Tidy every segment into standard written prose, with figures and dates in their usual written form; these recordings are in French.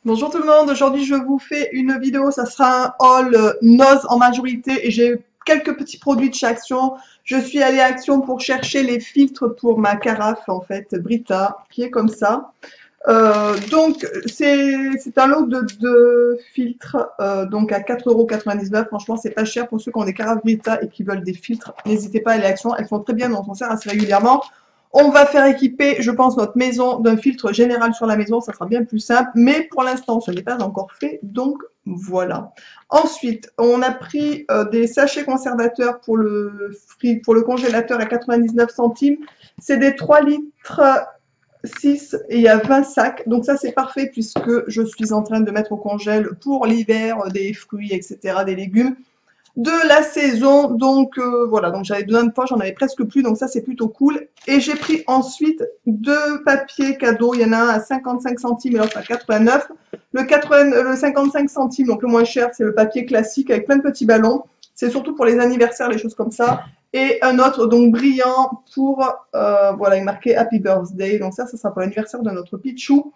Bonjour tout le monde, aujourd'hui je vous fais une vidéo, ça sera un haul Noz en majorité et j'ai quelques petits produits de chez Action. Je suis allée à Action pour chercher les filtres pour ma carafe en fait, Brita, qui est comme ça. Donc c'est un lot de filtres donc à 4,99 €. Franchement c'est pas cher pour ceux qui ont des carafes Brita et qui veulent des filtres. N'hésitez pas à aller à Action, elles font très bien, on s'en sert assez régulièrement. On va faire équiper, je pense, notre maison d'un filtre général sur la maison, ça sera bien plus simple, mais pour l'instant, ce n'est pas encore fait, donc voilà. Ensuite, on a pris des sachets conservateurs pour le congélateur à 99 centimes. C'est des 3 litres 6 et il y a 20 sacs, donc ça c'est parfait puisque je suis en train de mettre au congèle pour l'hiver des fruits, etc., des légumes de la saison. Donc voilà, donc j'avais besoin de poches, j'en avais presque plus, donc ça c'est plutôt cool. Et j'ai pris ensuite deux papiers cadeaux, il y en a un à 55 centimes et l'autre à 89. Le 55 centimes, donc le moins cher, c'est le papier classique avec plein de petits ballons. C'est surtout pour les anniversaires, les choses comme ça. Et un autre donc brillant pour, voilà, il est marqué Happy Birthday. Donc ça sera pour l'anniversaire de notre Pichou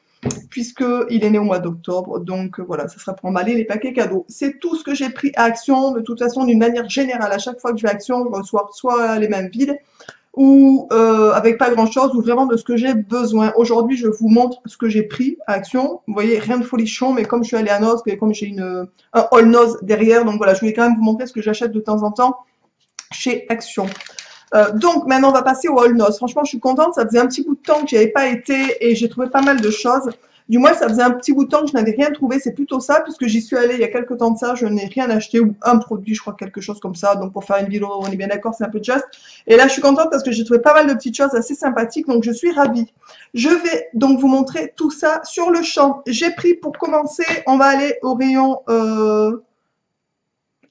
puisqu'il est né au mois d'octobre. Donc voilà, ça sera pour emballer les paquets cadeaux. C'est tout ce que j'ai pris à Action. De toute façon, d'une manière générale, à chaque fois que je vais à Action, je reçois soit les mêmes vides, ou avec pas grand chose, ou vraiment de ce que j'ai besoin. Aujourd'hui, je vous montre ce que j'ai pris à Action. Vous voyez, rien de folichon, mais comme je suis allée à Noz, et comme j'ai un haul Noz derrière, donc voilà, je voulais quand même vous montrer ce que j'achète de temps en temps chez Action. Donc maintenant on va passer au haul Noz. Franchement je suis contente, ça faisait un petit bout de temps que j'y avais pas été et j'ai trouvé pas mal de choses. Du moins ça faisait un petit bout de temps que je n'avais rien trouvé, c'est plutôt ça, puisque j'y suis allée il y a quelques temps de ça, je n'ai rien acheté, ou un produit, je crois quelque chose comme ça, donc pour faire une vidéo, on est bien d'accord, c'est un peu just. Et là je suis contente parce que j'ai trouvé pas mal de petites choses assez sympathiques, donc je suis ravie. Je vais donc vous montrer tout ça sur le champ. J'ai pris, pour commencer, on va aller au rayon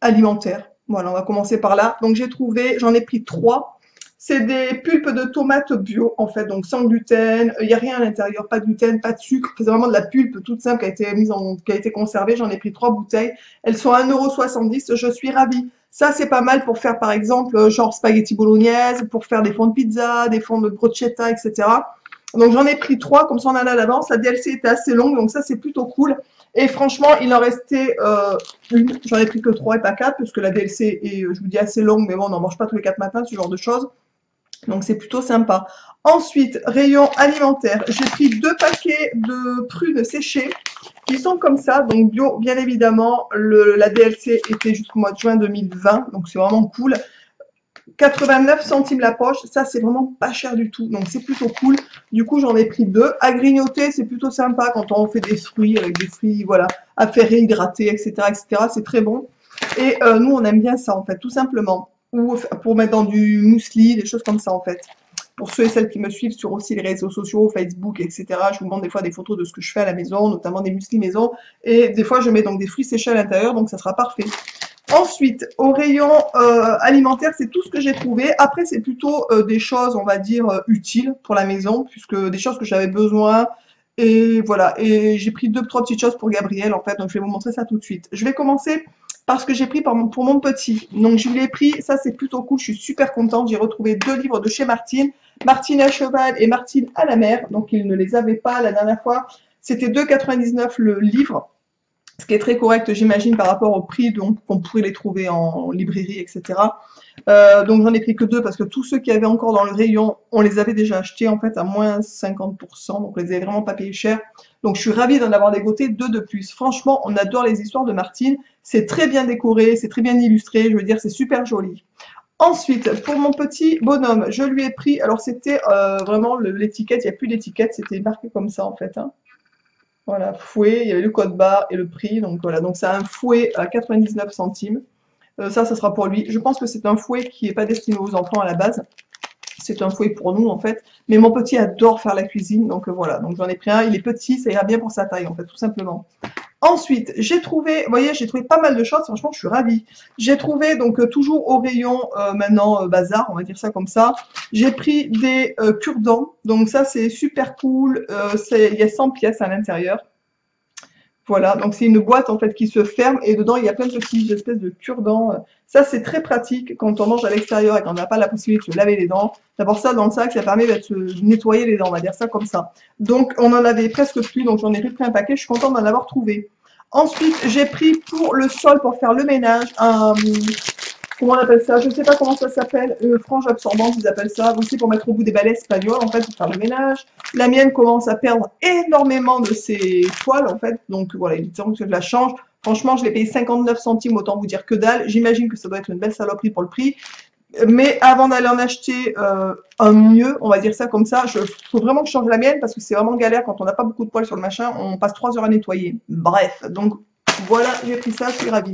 alimentaire. Voilà, on va commencer par là. Donc j'ai trouvé, j'en ai pris trois. C'est des pulpes de tomates bio, en fait, donc sans gluten. Il n'y a rien à l'intérieur, pas de gluten, pas de sucre. C'est vraiment de la pulpe toute simple qui a été conservée. J'en ai pris trois bouteilles. Elles sont à 1,70 €. Je suis ravie. Ça, c'est pas mal pour faire, par exemple, genre spaghetti bolognaise, pour faire des fonds de pizza, des fonds de brochetta, etc. Donc j'en ai pris trois, comme ça on en a d'avance. La DLC était assez longue, donc ça c'est plutôt cool. Et franchement, il en restait une. J'en ai pris que trois et pas quatre, puisque la DLC est, je vous dis, assez longue, mais bon, on n'en mange pas tous les 4 matins, ce genre de choses. Donc c'est plutôt sympa. Ensuite, rayon alimentaire. J'ai pris deux paquets de prunes séchées qui sont comme ça, donc bio, bien évidemment. La DLC était jusqu'au mois de juin 2020, donc c'est vraiment cool. 89 centimes la poche, ça c'est vraiment pas cher du tout, donc c'est plutôt cool. Du coup j'en ai pris deux. À grignoter, c'est plutôt sympa quand on fait des fruits, avec des fruits, voilà, à faire réhydrater, etc., etc. C'est très bon. Et nous on aime bien ça en fait, tout simplement. Ou pour mettre dans du muesli, des choses comme ça en fait. Pour ceux et celles qui me suivent sur aussi les réseaux sociaux, Facebook, etc., je vous montre des fois des photos de ce que je fais à la maison, notamment des muesli maison. Et des fois je mets donc des fruits séchés à l'intérieur, donc ça sera parfait. Ensuite, au rayon alimentaire, c'est tout ce que j'ai trouvé. Après, c'est plutôt des choses, on va dire, utiles pour la maison, puisque des choses que j'avais besoin. Et voilà. Et j'ai pris deux, trois petites choses pour Gabriel, en fait. Donc, je vais vous montrer ça tout de suite. Je vais commencer par ce que j'ai pris pour mon petit. Donc, je lui ai pris, ça c'est plutôt cool, je suis super contente. J'ai retrouvé deux livres de chez Martine. Martine à cheval et Martine à la mer. Donc, il ne les avait pas la dernière fois. C'était 2,99 € le livre, ce qui est très correct, j'imagine, par rapport au prix donc qu'on pourrait les trouver en librairie, etc. Donc j'en ai pris que deux parce que tous ceux qui avaient encore dans le rayon, on les avait déjà achetés en fait à moins 50%, donc on les avait vraiment pas payés cher. Donc je suis ravie d'en avoir dégoté deux de plus. Franchement, on adore les histoires de Martine, c'est très bien décoré, c'est très bien illustré, je veux dire, c'est super joli. Ensuite, pour mon petit bonhomme, je lui ai pris, alors c'était vraiment l'étiquette, il n'y a plus d'étiquette, c'était marqué comme ça en fait, hein. Voilà, fouet, il y avait le code barre et le prix. Donc voilà, donc c'est un fouet à 99 centimes. Ça sera pour lui. Je pense que c'est un fouet qui n'est pas destiné aux enfants à la base. C'est un fouet pour nous en fait. Mais mon petit adore faire la cuisine, donc voilà. Donc j'en ai pris un, il est petit, ça ira bien pour sa taille en fait, tout simplement. Ensuite, j'ai trouvé, vous voyez, j'ai trouvé pas mal de choses, franchement je suis ravie. J'ai trouvé donc toujours au rayon maintenant bazar, on va dire ça comme ça. J'ai pris des cure-dents, donc ça c'est super cool, il y a 100 pièces à l'intérieur. Voilà, donc c'est une boîte en fait qui se ferme et dedans il y a plein de petites espèces de cure-dents. Ça c'est très pratique quand on mange à l'extérieur et qu'on n'a pas la possibilité de se laver les dents. D'avoir ça dans le sac, ça permet de se nettoyer les dents, on va dire ça comme ça. Donc on en avait presque plus, donc j'en ai pris un paquet, je suis contente d'en avoir trouvé. Ensuite, j'ai pris pour le sol, pour faire le ménage, un, comment on appelle ça? Je ne sais pas comment ça s'appelle. Frange absorbante, ils appellent ça. Aussi pour mettre au bout des balais espagnols, en fait, pour faire le ménage. La mienne commence à perdre énormément de ses toiles, en fait. Donc voilà, il est temps que je la change. Franchement, je l'ai payé 59 centimes, autant vous dire que dalle. J'imagine que ça doit être une belle saloperie pour le prix. Mais avant d'aller en acheter un mieux, on va dire ça comme ça, faut vraiment que je change la mienne parce que c'est vraiment galère quand on n'a pas beaucoup de poils sur le machin. On passe 3 heures à nettoyer. Bref, donc voilà, j'ai pris ça, je suis ravie.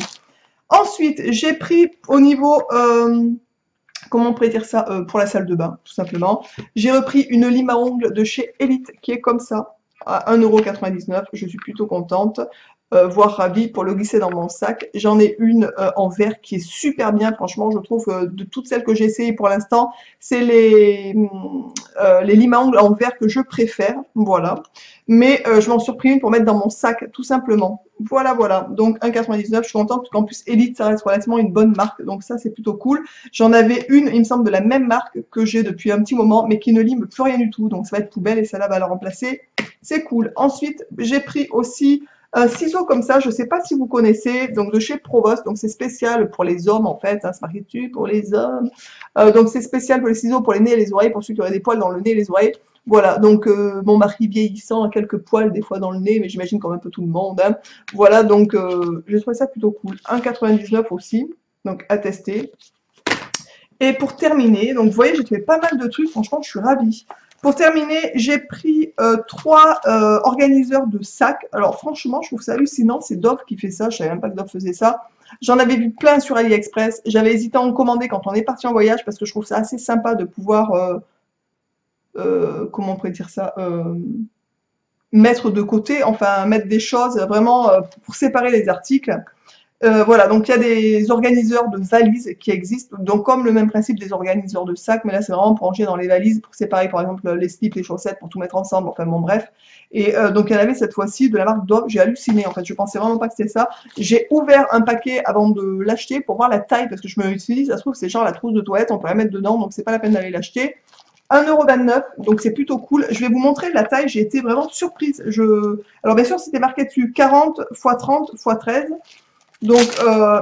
Ensuite, j'ai pris au niveau, comment on pourrait dire ça, pour la salle de bain, tout simplement. J'ai repris une lime à ongles de chez Elite qui est comme ça, à 1,99 €. Je suis plutôt contente, voire ravie pour le glisser dans mon sac. J'en ai une en verre qui est super bien, franchement, je trouve, de toutes celles que j'ai essayées pour l'instant, c'est les limes à ongles en verre que je préfère, voilà. Mais je m'en suis pris une pour mettre dans mon sac, tout simplement. Voilà, voilà. Donc 1,99 €, je suis contente parce qu'en plus Elite, ça reste relativement une bonne marque, donc ça c'est plutôt cool. J'en avais une, il me semble, de la même marque que j'ai depuis un petit moment, mais qui ne lime plus rien du tout, donc ça va être poubelle et celle-là va la remplacer. C'est cool. Ensuite, j'ai pris aussi un ciseau comme ça, je sais pas si vous connaissez, donc de chez Provost, donc c'est spécial pour les hommes en fait, hein, c'est marqué dessus pour les hommes. Donc c'est spécial pour les ciseaux pour les nez et les oreilles, pour ceux qui auraient des poils dans le nez et les oreilles. Voilà, donc mon mari vieillissant a quelques poils des fois dans le nez, mais j'imagine quand même un peu tout le monde. Hein. Voilà, donc j'ai trouvé ça plutôt cool. 1,99 € aussi, donc à tester. Et pour terminer, donc vous voyez, j'ai trouvé pas mal de trucs, franchement, je suis ravie. Pour terminer, j'ai pris 3 organiseurs de sacs. Alors franchement, je trouve ça hallucinant, c'est Dove qui fait ça, je savais même pas que Dove faisait ça. J'en avais vu plein sur AliExpress, j'avais hésité à en commander quand on est parti en voyage parce que je trouve ça assez sympa de pouvoir, comment on pourrait dire ça, mettre de côté, enfin mettre des choses vraiment pour séparer les articles. Voilà, donc il y a des organiseurs de valises qui existent, donc comme le même principe des organiseurs de sacs, mais là c'est vraiment pour ranger dans les valises, pour séparer par exemple les slips, les chaussettes, pour tout mettre ensemble, enfin bon bref. Et donc il y en avait cette fois-ci de la marque Dove, j'ai halluciné en fait, je pensais vraiment pas que c'était ça. J'ai ouvert un paquet avant de l'acheter pour voir la taille, parce que je me suis dit, ça se trouve c'est genre la trousse de toilette, on peut la mettre dedans, donc c'est pas la peine d'aller l'acheter. 1,29 €, donc c'est plutôt cool. Je vais vous montrer la taille, j'ai été vraiment surprise. Alors bien sûr c'était marqué dessus 40 x 30 x 13. Donc,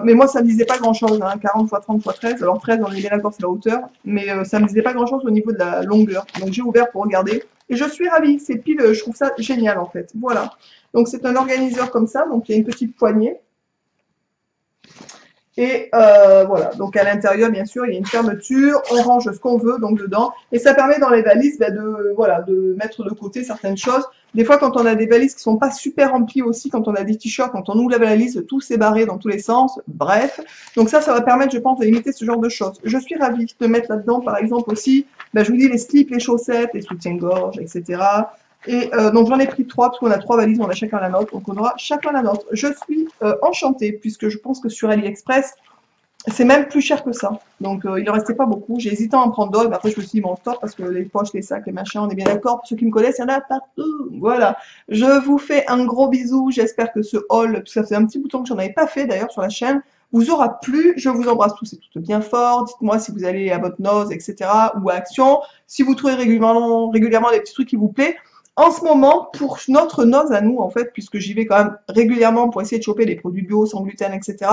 mais moi, ça me disait pas grand-chose, hein, 40 x 30 x 13. Alors 13, on est bien d'accord, c'est la hauteur, mais ça me disait pas grand-chose au niveau de la longueur. Donc j'ai ouvert pour regarder, et je suis ravie. C'est pile, je trouve ça génial en fait. Voilà. Donc c'est un organiseur comme ça, donc il y a une petite poignée. Et voilà, donc à l'intérieur, bien sûr, il y a une fermeture, on range ce qu'on veut donc dedans, et ça permet dans les valises voilà, de mettre de côté certaines choses. Des fois, quand on a des valises qui sont pas super remplies aussi, quand on a des t-shirts, quand on ouvre la valise, tout s'est barré dans tous les sens, bref. Donc ça va permettre, je pense, de limiter ce genre de choses. Je suis ravie de mettre là-dedans, par exemple aussi, je vous dis, les slips, les chaussettes, les soutiens-gorge, etc. Et donc j'en ai pris 3 parce qu'on a 3 valises, on a chacun la nôtre, donc on aura chacun la nôtre. Je suis enchantée puisque je pense que sur AliExpress, c'est même plus cher que ça. Donc il ne restait pas beaucoup. J'ai hésité à en prendre d'autres, mais après je me suis dit bon stop parce que les poches, les sacs, les machins, on est bien d'accord. Pour ceux qui me connaissent, il y en a partout. Voilà. Je vous fais un gros bisou. J'espère que ce haul, parce que ça faisait un petit bout de temps que j'en avais pas fait d'ailleurs sur la chaîne, vous aura plu. Je vous embrasse tous et toutes bien fort. Dites-moi si vous allez à votre noz, etc. ou à Action. Si vous trouvez régulièrement des petits trucs qui vous plaisent. En ce moment, pour notre noz à nous, en fait, puisque j'y vais quand même régulièrement pour essayer de choper des produits bio, sans gluten, etc.,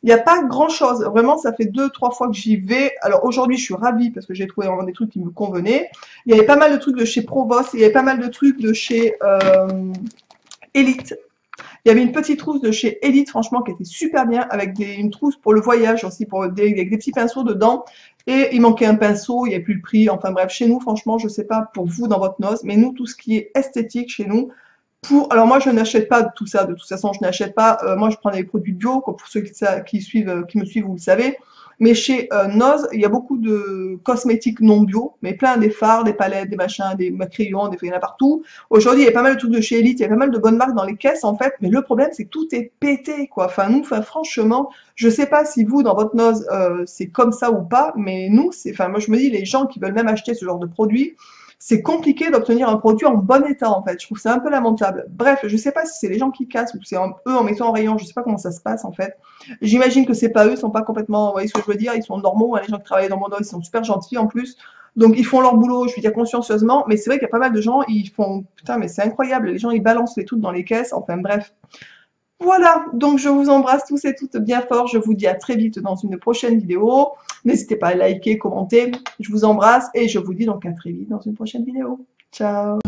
il n'y a pas grand-chose. Vraiment, ça fait 2-3 fois que j'y vais. Alors aujourd'hui, je suis ravie parce que j'ai trouvé vraiment des trucs qui me convenaient. Il y avait pas mal de trucs de chez Provost, il y avait pas mal de trucs de chez Elite. Il y avait une petite trousse de chez Elite, franchement, qui était super bien, avec une trousse pour le voyage aussi, avec des petits pinceaux dedans. Et il manquait un pinceau, il n'y avait plus le prix. Enfin bref, chez nous, franchement, je sais pas pour vous dans votre noz, mais nous, tout ce qui est esthétique chez nous, alors moi, je n'achète pas tout ça. De toute façon, je n'achète pas. Moi, je prends des produits bio, comme pour ceux qui me suivent, vous le savez. Mais chez Noz, il y a beaucoup de cosmétiques non bio, mais plein des fards, des palettes, des machins, des crayons, il y en a partout. Aujourd'hui, il y a pas mal de trucs de chez Elite, il y a pas mal de bonnes marques dans les caisses, en fait. Mais le problème, c'est que tout est pété, quoi. Enfin, nous, franchement, je sais pas si vous, dans votre Noz, c'est comme ça ou pas, mais nous, enfin, moi, je me dis, les gens qui veulent même acheter ce genre de produits, c'est compliqué d'obtenir un produit en bon état, en fait. Je trouve ça un peu lamentable. Bref, je sais pas si c'est les gens qui cassent ou c'est eux en mettant en rayon, je sais pas comment ça se passe, en fait. J'imagine que c'est pas eux, ils sont pas complètement, vous voyez ce que je veux dire, ils sont normaux, hein, les gens qui travaillent dans mon dos, ils sont super gentils en plus. Donc ils font leur boulot, je veux dire consciencieusement, mais c'est vrai qu'il y a pas mal de gens, ils font, putain, mais c'est incroyable, les gens ils balancent les trucs dans les caisses, enfin bref. Voilà, donc je vous embrasse tous et toutes bien fort. Je vous dis à très vite dans une prochaine vidéo. N'hésitez pas à liker, commenter. Je vous embrasse et je vous dis donc à très vite dans une prochaine vidéo. Ciao!